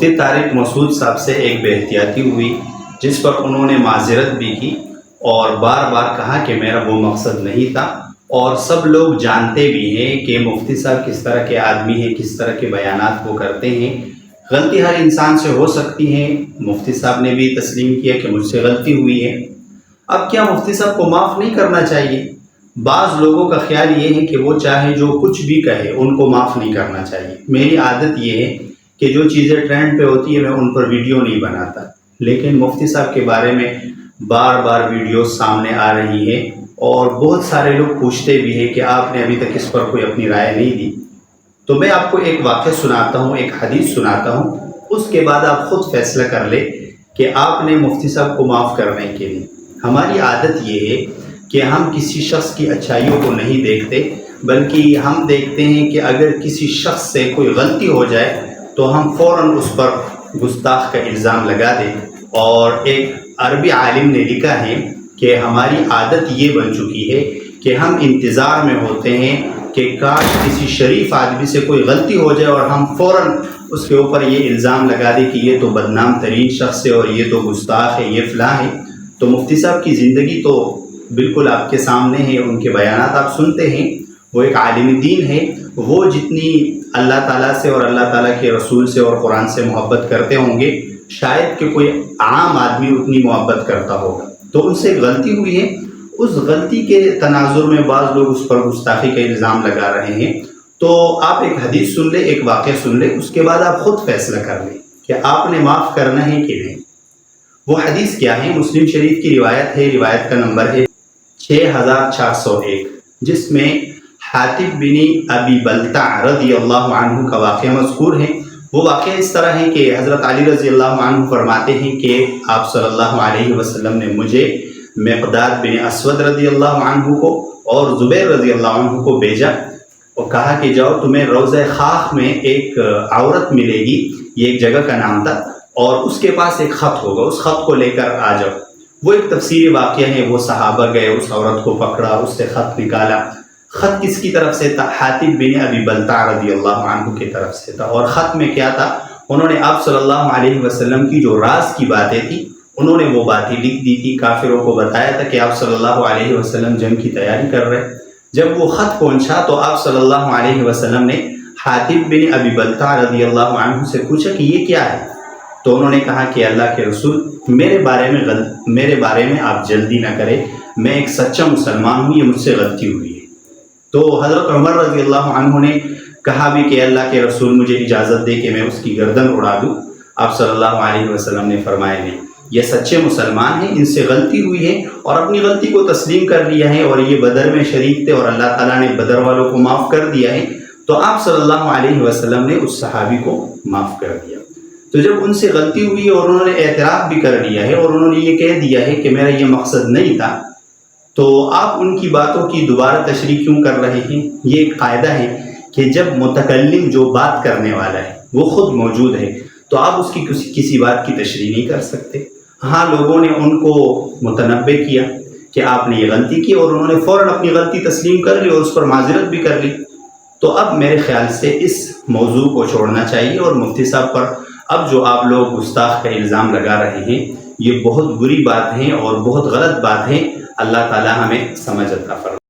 مفتی طارق مسعود صاحب سے ایک بے احتیاطی ہوئی جس پر انہوں نے معذرت بھی کی اور بار بار کہا کہ میرا وہ مقصد نہیں تھا، اور سب لوگ جانتے بھی ہیں کہ مفتی صاحب کس طرح کے آدمی ہیں، کس طرح کے بیانات وہ کرتے ہیں۔ غلطی ہر انسان سے ہو سکتی ہے، مفتی صاحب نے بھی تسلیم کیا کہ مجھ سے غلطی ہوئی ہے۔ اب کیا مفتی صاحب کو معاف نہیں کرنا چاہیے؟ بعض لوگوں کا خیال یہ ہے کہ وہ چاہے جو کچھ بھی کہے ان کو معاف نہیں کرنا چاہیے۔ میری عادت یہ ہے کہ جو چیزیں ٹرینڈ پہ ہوتی ہے میں ان پر ویڈیو نہیں بناتا، لیکن مفتی صاحب کے بارے میں بار بار ویڈیوز سامنے آ رہی ہے اور بہت سارے لوگ پوچھتے بھی ہیں کہ آپ نے ابھی تک اس پر کوئی اپنی رائے نہیں دی۔ تو میں آپ کو ایک واقعہ سناتا ہوں، ایک حدیث سناتا ہوں، اس کے بعد آپ خود فیصلہ کر لیں کہ آپ نے مفتی صاحب کو معاف کرنے کے لیے۔ ہماری عادت یہ ہے کہ ہم کسی شخص کی اچھائیوں کو نہیں دیکھتے، بلکہ ہم دیکھتے ہیں کہ اگر کسی شخص سے کوئی غلطی ہو جائے تو ہم فوراً اس پر گستاخ کا الزام لگا دیں۔ اور ایک عربی عالم نے لکھا ہے کہ ہماری عادت یہ بن چکی ہے کہ ہم انتظار میں ہوتے ہیں کہ کاش کسی شریف آدمی سے کوئی غلطی ہو جائے اور ہم فوراً اس کے اوپر یہ الزام لگا دیں کہ یہ تو بدنام ترین شخص ہے اور یہ تو گستاخ ہے، یہ فلاں ہے۔ تو مفتی صاحب کی زندگی تو بالکل آپ کے سامنے ہے، ان کے بیانات آپ سنتے ہیں، وہ ایک عالم دین ہے، وہ جتنی اللہ تعالیٰ سے اور اللہ تعالیٰ کے رسول سے اور قرآن سے محبت کرتے ہوں گے شاید کہ کوئی عام آدمی اتنی محبت کرتا ہوگا۔ تو ان سے غلطی ہوئی ہے، اس غلطی کے تناظر میں بعض لوگ اس پر گستاخی کا الزام لگا رہے ہیں۔ تو آپ ایک حدیث سن لیں، ایک واقعہ سن لیں، اس کے بعد آپ خود فیصلہ کر لیں کہ آپ نے معاف کرنا ہے کہ نہیں۔ وہ حدیث کیا ہے؟ مسلم شریف کی روایت ہے، روایت کا نمبر ہے 6401، جس میں حاتب بن ابی بلتع رضی اللہ عنہ کا واقعہ مذکور ہے۔ وہ واقعہ اس طرح ہے کہ حضرت علی رضی اللہ عنہ فرماتے ہیں کہ آپ صلی اللہ علیہ وسلم نے مجھے، مقداد بن اسود رضی اللہ عنہ کو اور زبیر رضی اللہ عنہ کو بھیجا اور کہا کہ جاؤ، تمہیں روضہ خاخ میں ایک عورت ملے گی، یہ ایک جگہ کا نام تھا، اور اس کے پاس ایک خط ہوگا، اس خط کو لے کر آ جاؤ۔ وہ ایک تفصیلی واقعہ ہے، وہ صحابہ گئے، اس عورت کو پکڑا، اس سے خط نکالا۔ خط کس کی طرف سے تھا؟ حاتب بن ابی بلتع رضی اللہ عنہ کی طرف سے تھا۔ اور خط میں کیا تھا؟ انہوں نے آپ صلی اللہ علیہ وسلم کی جو راز کی باتیں تھیں انہوں نے وہ باتیں لکھ دی تھی، کافروں کو بتایا تھا کہ آپ صلی اللہ علیہ وسلم جنگ کی تیاری کر رہے۔ جب وہ خط پہنچا تو آپ صلی اللہ علیہ وسلم نے حاتب بن ابی بلتع رضی اللہ عنہ سے پوچھا کہ یہ کیا ہے؟ تو انہوں نے کہا کہ اللہ کے رسول، میرے بارے میں آپ جلدی نہ کریں، میں ایک سچا مسلمان ہوں، یہ مجھ سے غلطی ہوئی ہے۔ تو حضرت عمر رضی اللہ عنہ نے کہا بھی کہ اللہ کے رسول مجھے اجازت دے کہ میں اس کی گردن اڑا دوں۔ آپ صلی اللہ علیہ وسلم نے فرمایا نہیں، یہ سچے مسلمان ہیں، ان سے غلطی ہوئی ہے اور اپنی غلطی کو تسلیم کر لیا ہے، اور یہ بدر میں شریک تھے اور اللہ تعالیٰ نے بدر والوں کو معاف کر دیا ہے۔ تو آپ صلی اللہ علیہ وسلم نے اس صحابی کو معاف کر دیا۔ تو جب ان سے غلطی ہوئی اور انہوں نے اعتراف بھی کر لیا ہے اور انہوں نے یہ کہہ دیا ہے کہ میرا یہ مقصد نہیں تھا، تو آپ ان کی باتوں کی دوبارہ تشریح کیوں کر رہے ہیں؟ یہ ایک قاعدہ ہے کہ جب متکلم جو بات کرنے والا ہے وہ خود موجود ہے تو آپ اس کی کسی بات کی تشریح نہیں کر سکتے۔ ہاں، لوگوں نے ان کو متنبہ کیا کہ آپ نے یہ غلطی کی اور انہوں نے فوراً اپنی غلطی تسلیم کر لی اور اس پر معذرت بھی کر لی۔ تو اب میرے خیال سے اس موضوع کو چھوڑنا چاہیے، اور مفتی صاحب پر اب جو آپ لوگ گستاخ کا الزام لگا رہے ہیں یہ بہت بری بات ہے اور بہت غلط بات ہے۔ اللہ تعالیٰ ہمیں سمجھ عطا فرمائے۔